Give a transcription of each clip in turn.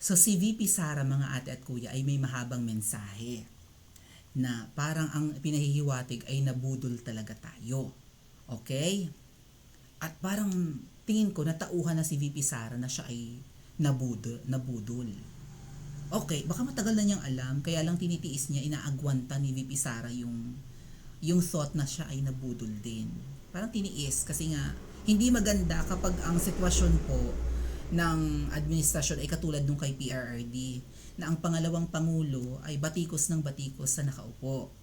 So si VP Sara, mga ate at kuya, ay may mahabang mensahe na parang ang pinahihiwatig ay nabudol talaga tayo. Okay? At parang tingin ko natauhan na si VP Sara na siya ay nabudol. Okay, baka matagal na niyang alam, kaya lang tinitiis niya, inaagwanta ni VP Sara yung thought na siya ay nabudol din. Parang tiniis kasi nga hindi maganda kapag ang sitwasyon po ng administrasyon ay katulad nung kay PRRD na ang pangalawang pangulo ay batikos ng batikos sa nakaupo.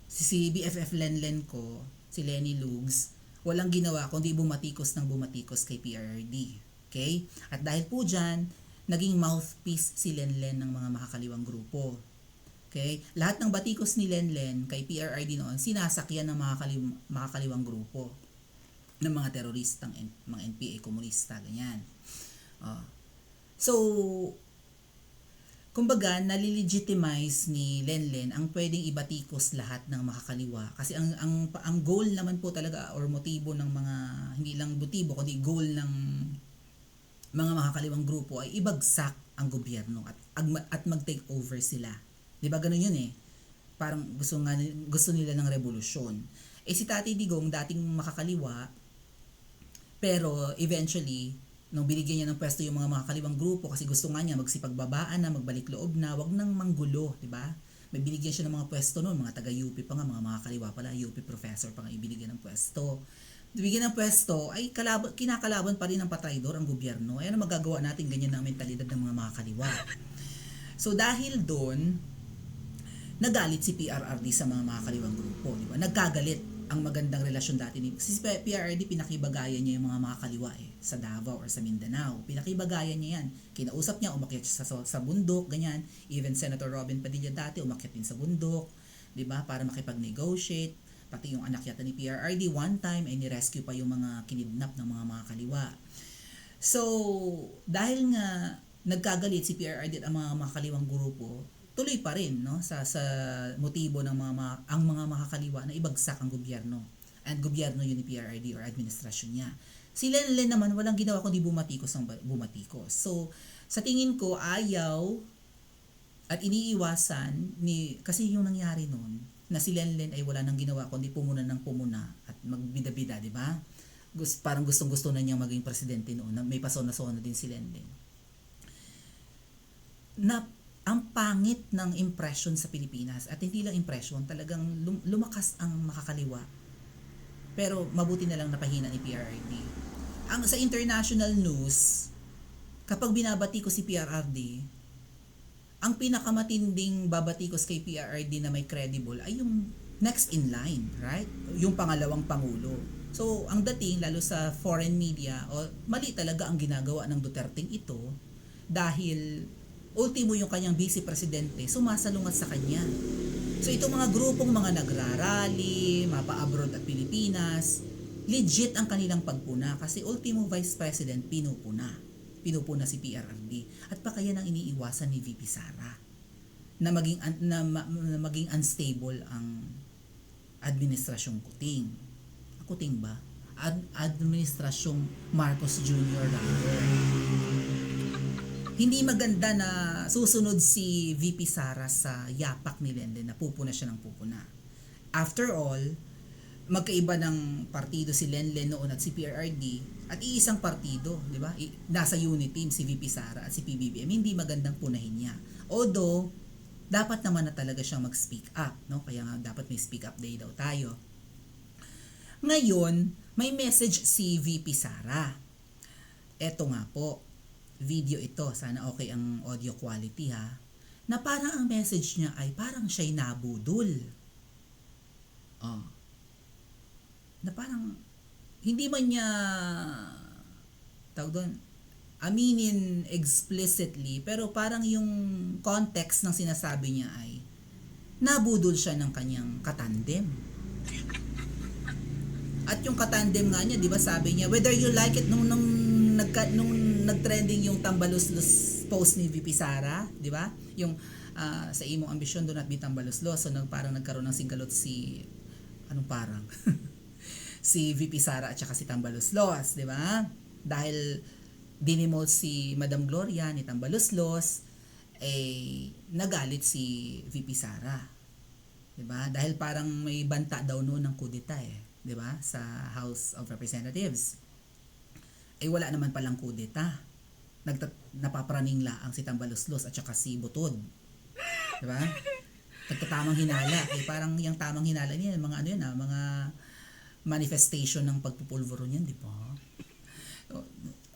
Si BFF Lenlen ko, si Lenny Lugs, walang ginawa kundi bumatikos ng bumatikos kay PRRD. Okay? At dahil po dyan, naging mouthpiece si Lenlen ng mga makakaliwang grupo. Okay? Lahat ng batikos ni Lenlen kay PRRD noon, sinasakyan ng makakaliwang grupo ng mga teroristang mga NPA, komunista, ganyan. So, kumbaga, nalilegitimize ni Lenlen ang pwedeng ibatikos lahat ng makakaliwa. Kasi ang goal naman po talaga or motibo ng mga, hindi lang motibo, kundi goal ng mga makakaliwang grupo ay ibagsak ang gobyerno at mag-take over sila. Di ba ganun yun eh? Parang gusto nila ng revolusyon. Si Tati Digong, dating makakaliwa, pero eventually, nung binigyan niya ng pwesto yung mga makakaliwang grupo kasi gusto nga niya magsipagbabaan na, magbalik loob na, wag nang manggulo, di ba? May binigyan siya ng mga pwesto noon, mga taga-UP pa nga, mga makakaliwa pala, UP professor pa nga ibinigyan ng pwesto. Bigyan ng pwesto ay kinakalaban pa rin ng patraidor ang gobyerno. Ano magagawa natin, ganyan ang mentalidad ng mga makakaliwa. So dahil doon, nagalit si PRRD sa mga makakaliwang grupo, di ba? Nagkagalit ang magandang relasyon dati ni si PRRD, pinakibagayan niya yung mga makakaliwa sa Davao or sa Mindanao. Pinakibagayan niya yan. Kinausap niya, umakyat siya sa bundok, ganyan. Even Senator Robin Padilla dati umakyat din sa bundok, di ba? Para makipag-negotiate. Pati yung anak yata ni PRRD one time ay ni-rescue pa yung mga kinidnap ng mga makakaliwa. So, dahil nga nagkagalit si PRRD at ang mga makakaliwang grupo, tuloy pa rin no sa motibo ng ang mga makakaliwa na ibagsak ang gobyerno. And gobyerno yun ni PRRD or administrasyon niya. Si Lenlen naman walang ginawa kundi bumatikos ng bumatikos. So, sa tingin ko ayaw at iniiwasan kasi yung nangyari noon na si Lenlen ay wala nang ginawa kundi pumuna ng pumuna at magbida-bida, di ba? Parang gustong-gusto na niyang maging presidente noon. May pasona-sona din si Lenlen. Na ang pangit ng impression sa Pilipinas at hindi lang impression, talagang lumakas ang makakaliwa. Pero mabuti na lang napahina ni PRRD. Sa international news, kapag binabati ko si PRRD, ang pinakamatinding babatikos kay PRRD na may credible ay yung next in line, right? Yung pangalawang pangulo. So, ang dating, lalo sa foreign media, mali talaga ang ginagawa ng Duterte ito dahil ultimo yung kanyang vice presidente sumasalungat sa kanya. So, itong mga grupong mga nagrarally, mapa-abroad at Pilipinas, legit ang kanilang pagpuna kasi ultimo vice president pinupuna si PRRD at baka yan ang iniiwasan ni VP Sara na maging unstable ang administrasyong Kuting ba? Administrasyong Marcos Jr. rather. Hindi maganda na susunod si VP Sara sa yapak ni Lenlen na pupuna siya ng pupuna. After all, magkaiba ng partido si Lenlen noon at si PRRD at iisang partido, di ba? Nasa unit team si VP Sara at si PBBM, hindi magandang punahin niya. Although, dapat naman na talaga siyang mag-speak up, no? Kaya nga dapat may speak up day daw tayo. Ngayon, may message si VP Sara. Eto nga po, video ito, sana okay ang audio quality ha, na parang ang message niya ay parang siya'y nabudol. Na parang hindi man niya aminin explicitly, pero parang yung context ng sinasabi niya ay nabudol siya ng kanyang katandem. At yung katandem nga niya, di ba sabi niya, whether you like it nung nag-trending yung tambaluslos post ni VP Sara, di ba? Yung sa imong ambisyon do not be tambaluslos. So parang nagkaroon ng singgalot si si VP Sara at saka si Tambaluslos, di ba? Dahil dinimol si Madam Gloria ni Tambaluslos, nagalit si VP Sara. 'Di ba? Dahil parang may banta daw noon ng kudeta 'di ba? Sa House of Representatives. Wala naman palang kudeta. Napapraning laang si Tambaluslos at saka si Butod. 'Di ba? Nagtatamang hinala. Parang yung tamang hinala niya, mga manifestation ng pagpupulveron yan, di ba?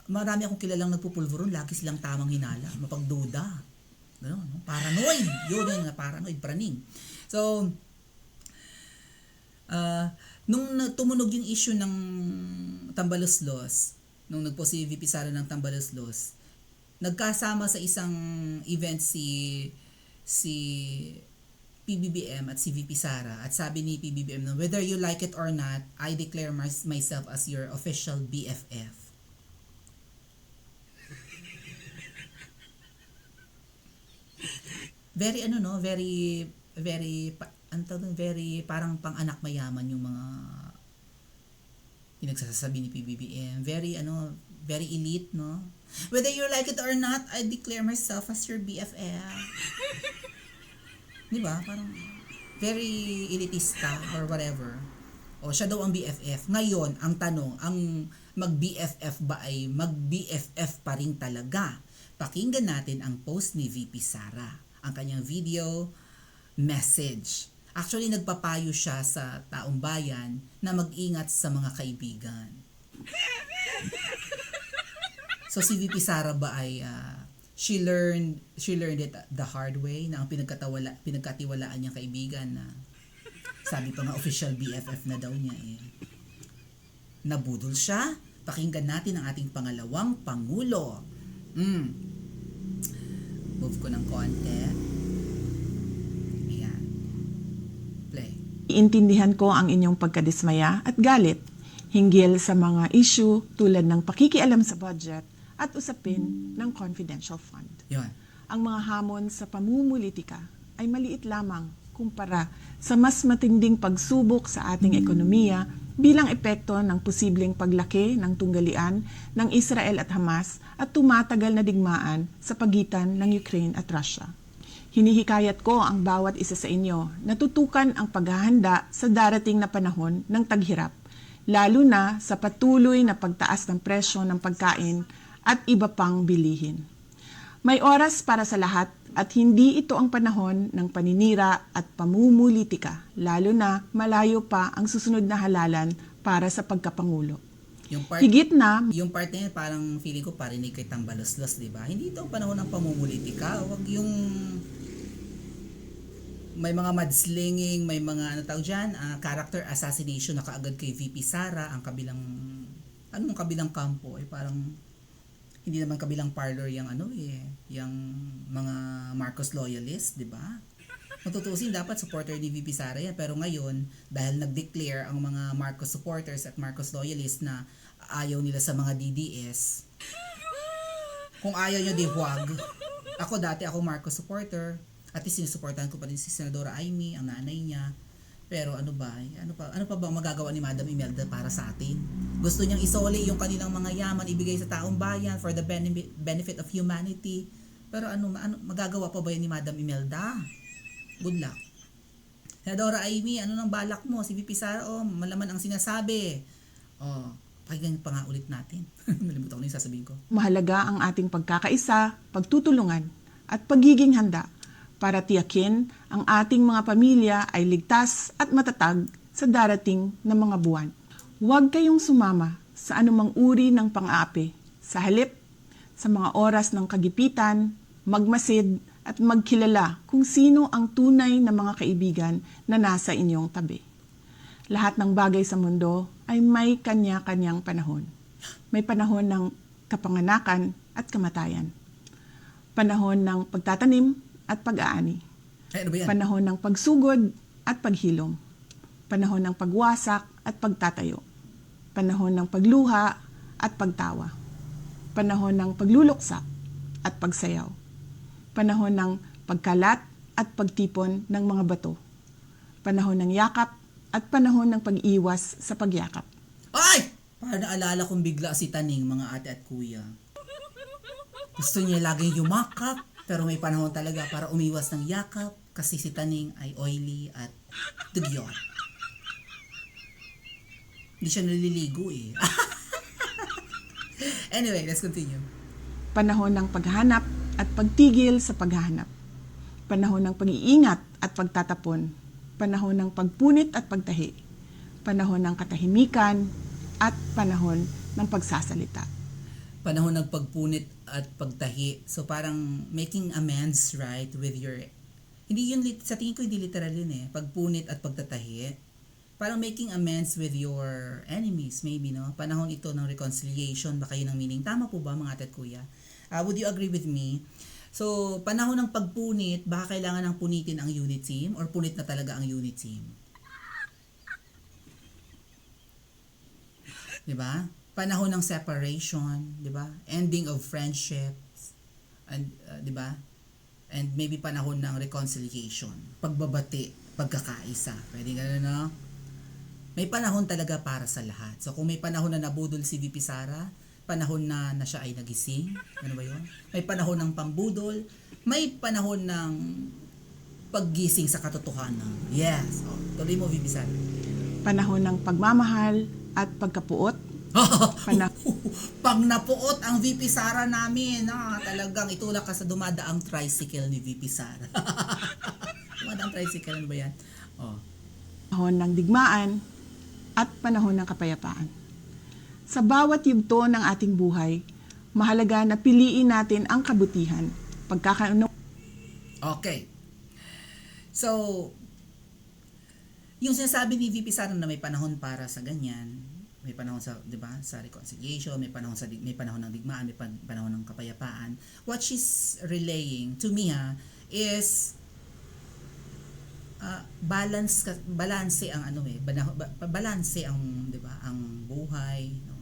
Marami akong kilalang nagpupulveron, lagi silang tamang hinala, mapagduda. Gano'n, no? Paranoid. Yun, paranoid, praning. So, nung tumunog yung issue ng Tambaluslos, nung nagpo si VP Sara ng Tambaluslos, nagkasama sa isang event si PBBM at si VP Sara, at sabi ni PBBM na whether you like it or not, I declare myself as your official BFF. Very very parang pang-anak mayaman yung mga pinagsasabi ni PBBM. Very elite, no? Whether you like it or not, I declare myself as your BFF. Di ba? Parang very elitista or whatever. O siya daw ang BFF. Ngayon, ang tanong, ang mag-BFF ba ay mag-BFF pa rin talaga? Pakinggan natin ang post ni VP Sara, ang kanyang video message. Actually, nagpapayo siya sa taong bayan na mag-ingat sa mga kaibigan. So si VP Sara ba ay she learned it the hard way, na ang pinagkatiwalaan niyang kaibigan na sabi pa nga official BFF na daw niya nabudol siya. Pakinggan natin ang ating pangalawang pangulo. Move ko ng konti. Ayan. Play. Iintindihan ko ang inyong pagkadismaya at galit hinggil sa mga issue tulad ng pakikialam sa budget at usapin ng confidential fund. Yun. Ang mga hamon sa pamumulitika ay maliit lamang kumpara sa mas matinding pagsubok sa ating ekonomiya bilang epekto ng posibleng paglaki ng tunggalian ng Israel at Hamas at tumatagal na digmaan sa pagitan ng Ukraine at Russia. Hinihikayat ko ang bawat isa sa inyo na tutukan ang paghahanda sa darating na panahon ng taghirap, lalo na sa patuloy na pagtaas ng presyo ng pagkain at iba pang bilihin. May oras para sa lahat at hindi ito ang panahon ng paninira at pamumulitika, lalo na malayo pa ang susunod na halalan para sa pagkapangulo. Higit na, yung part na yun, parang feeling ko parinig kay Tambaluslos, di ba? Hindi ito ang panahon ng pamumulitika. Huwag yung may mga mudslinging, may mga character assassination na kaagad kay VP Sara, ang kabilang kampo ay parang hindi naman kabilang parlor yung yung mga Marcos loyalist, di ba? Matutusin, dapat supporter ni VP Sara yan, pero ngayon dahil nag-declare ang mga Marcos supporters at Marcos loyalists na ayaw nila sa mga DDS, kung ayaw nyo di huwag. Ako Marcos supporter, at sinusuportahan ko pa din si Senadora Amy, ang nanay niya. Pero ano pa bang magagawa ni Madam Imelda para sa atin? Gusto niyang isoli yung kanilang mga yaman, ibigay sa taong bayan for the benefit of humanity. Pero ano magagawa pa ba yan ni Madam Imelda? Good luck. Senadora Amy, ano nang balak mo? Si VP Sara, malaman ang sinasabi. Pakinggan pa nga ulit natin. Nalimutan ko na yung sasabihin ko. mahalaga ang ating pagkakaisa, pagtutulungan, at pagiging handa para tiyakin ang ating mga pamilya ay ligtas at matatag sa darating na mga buwan. Huwag kayong sumama sa anumang uri ng pang-aapi. Sa halip, sa mga oras ng kagipitan, magmasid at magkilala kung sino ang tunay na mga kaibigan na nasa inyong tabi. Lahat ng bagay sa mundo ay may kanya-kanyang panahon. May panahon ng kapanganakan at kamatayan. Panahon ng pagtatanim at pag-aani. Ano ba yan? Panahon ng pagsugod at paghilom. Panahon ng pagwasak at pagtatayo. Panahon ng pagluha at pagtawa. Panahon ng pagluluksa at pagsayaw. Panahon ng pagkalat at pagtipon ng mga bato. Panahon ng yakap at panahon ng pag-iwas sa pagyakap. Ay! Para naalala kong bigla si Taning, mga ate at kuya. Gusto niya laging yumakap, pero may panahon talaga para umiwas ng yakap kasi si Taning ay oily at dugyot. Hindi siya naliligo eh. Anyway, let's continue. Panahon ng paghahanap at pagtigil sa paghahanap. Panahon ng pag-iingat at pagtatapon. Panahon ng pagpunit at pagtahi. Panahon ng katahimikan at panahon ng pagsasalita. Panahon ng pagpunit at pagtahi. So parang making amends, right, with your... Hindi yun, sa tingin ko hindi literal yun eh. Pagpunit at pagtatahi. Parang making amends with your enemies, maybe, no? Panahon ito ng reconciliation. Baka yun ang meaning. Tama po ba, mga ate at kuya? Would you agree with me? So, panahon ng pagpunit, baka kailangan ng punitin ang unit team or punit na talaga ang unit team. Diba? Panahon ng separation, 'di ba? Ending of friendships, and 'di ba? And maybe panahon ng reconciliation, pagbabati, pagkakaisa. Pwede gano'n, no? May panahon talaga para sa lahat. So kung may panahon na nabudol si VP Sara, panahon na siya ay nagising, ano ba 'yun? May panahon ng pambudol, may panahon ng paggising sa katotohanan. Yes. Oh, tuloy mo, VP Sara. Panahon ng pagmamahal at pagkapuot. Pag napuot ang VP Sara namin, talagang itulak ka sa dumadaang tricycle ni VP Sara. Dumadaang tricycle, ano ba yan? Oh. Panahon ng digmaan at panahon ng kapayapaan. Sa bawat yugto ng ating buhay, mahalaga na piliin natin ang kabutihan, pagkakaunawaan. Okay. So, yung sinasabi ni VP Sara na may panahon para sa ganyan, may panahon sa, 'di ba, sa reconciliation, may panahon ng digmaan, may panahon ng kapayapaan. What she's relaying to me is balance ang balance ang, 'di ba, ang buhay, no?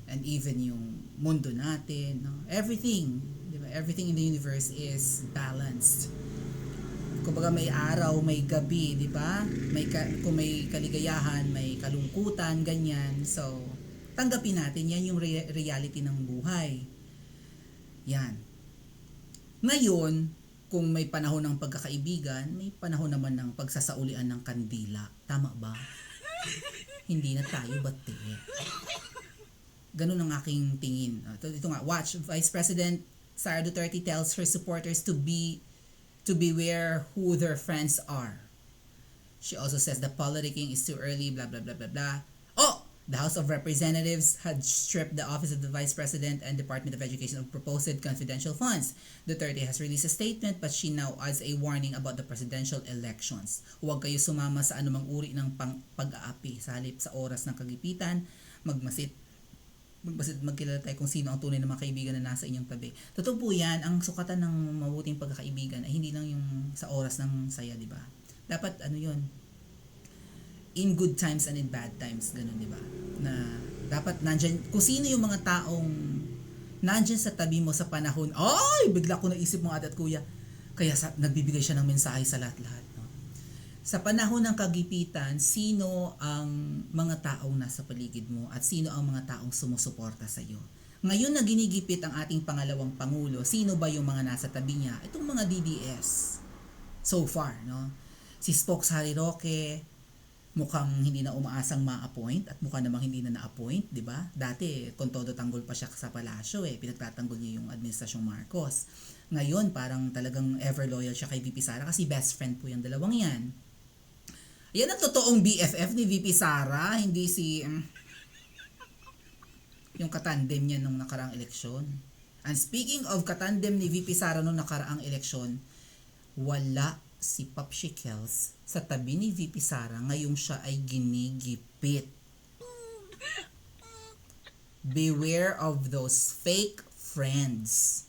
And even yung mundo natin, no? Everything, 'di ba? Everything in the universe is balanced. Kumbaga may araw, may gabi, di ba? Kung may kaligayahan, may kalungkutan, ganyan. So, tanggapin natin, yan yung reality ng buhay. Yan. Ngayon, kung may panahon ng pagkakaibigan, may panahon naman ng pagsasaulian ng kandila. Tama ba? Hindi na tayo bati. Ganun ang aking tingin. Ito nga, watch. Vice President Sara Duterte tells her supporters to beware who their friends are. She also says the politicking is too early, blah, blah, blah, blah, blah. Oh! The House of Representatives had stripped the Office of the Vice President and Department of Education of proposed confidential funds. Duterte has released a statement, but she now adds a warning about the presidential elections. Huwag kayo sumama sa anumang uri ng pag-aapi. Sa halip sa oras ng kagipitan, magkilala tayo kung sino ang tunay na mga kaibigan na nasa inyong tabi. Totoo po yan, ang sukatan ng mabuting pagkakaibigan ay hindi lang yung sa oras ng saya, di ba? Dapat yun, in good times and in bad times, ganun, di ba? Na dapat nandyan, kung sino yung mga taong nandyan sa tabi mo sa panahon, ay, bigla ko naisip mo ate at kuya, kaya nagbibigay siya ng mensahe sa lahat-lahat. Sa panahon ng kagipitan, sino ang mga taong nasa paligid mo at sino ang mga taong sumusuporta sa iyo? Ngayon na ginigipit ang ating pangalawang pangulo, sino ba yung mga nasa tabi niya? Itong mga DDS. So far, no? Si Spokes Harry Roque, mukhang hindi na umaasang ma-appoint at mukhang namang hindi na na-appoint, di ba? Dati, kung todo tanggol pa siya sa palasyo, pinagtatanggol niya yung administrasyong Marcos. Ngayon, parang talagang ever loyal siya kay VP Sara kasi best friend po yung dalawang yan. Yan ang totoong BFF ni VP Sara, hindi si yung katandem niya nung nakaraang eleksyon. And speaking of katandem ni VP Sara nung nakaraang eleksyon, wala si Popshi Kels sa tabi ni VP Sara ngayong siya ay ginigipit. Beware of those fake friends.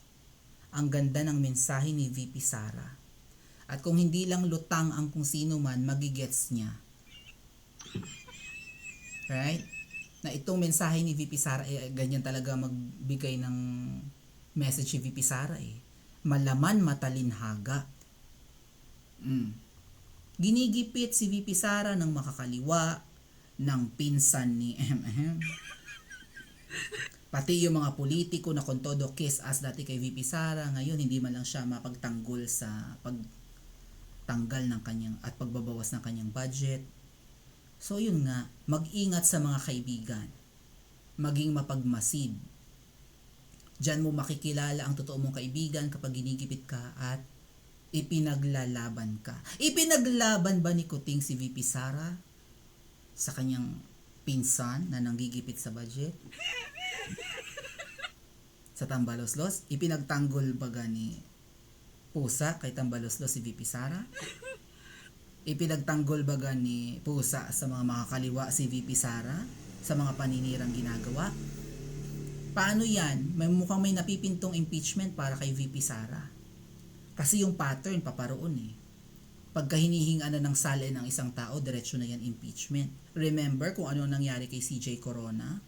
Ang ganda ng mensahe ni VP Sara. At kung hindi lang lutang ang kung sino man, magigets niya. Right? Na itong mensahe ni VP Sara, ganyan talaga magbigay ng message si VP Sara Malaman, matalinhaga. Ginigipit si VP Sara ng makakaliwa, ng pinsan ni Pati yung mga politiko na con todo kiss as dati kay VP Sara, ngayon hindi man lang siya mapagtanggol sa pagtanggal ng kanyang at pagbabawas ng kanyang budget. So yun nga, mag-ingat sa mga kaibigan. Maging mapagmasid. Diyan mo makikilala ang totoo mong kaibigan kapag ginigipit ka at ipinaglalaban ka. Ipinaglaban ba ni Kuting si VP Sara sa kanyang pinsan na nanggigipit sa budget? Sa Tambaloslos? Ipinagtanggol ba ni Pusa kay Tambaloslos si VP Sara? Ipinagtanggol ba ni Pusa sa mga makakaliwa si VP Sara sa mga paninirang ginagawa? Paano yan? Mukhang may napipintong impeachment para kay VP Sara. Kasi yung pattern paparoon eh. Pagka hinihingaan na ng salin ng isang tao, diretso na yan impeachment. Remember kung ano nangyari kay CJ Corona?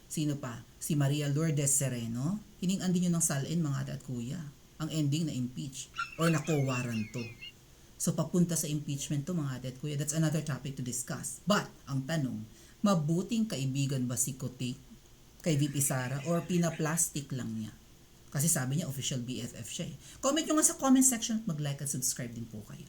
Sino pa? Si Maria Lourdes Sereno? Hiningaan din yun ng salin mga ate at kuya. Ang ending na impeach or nakowaran to. So papunta sa impeachment to mga ate at kuya. That's another topic to discuss. But, ang tanong, mabuting kaibigan ba si Kuting kay VP Sara or pinaplastic lang niya? Kasi sabi niya official BFF siya eh. Comment nyo nga sa comment section at mag-like at subscribe din po kayo.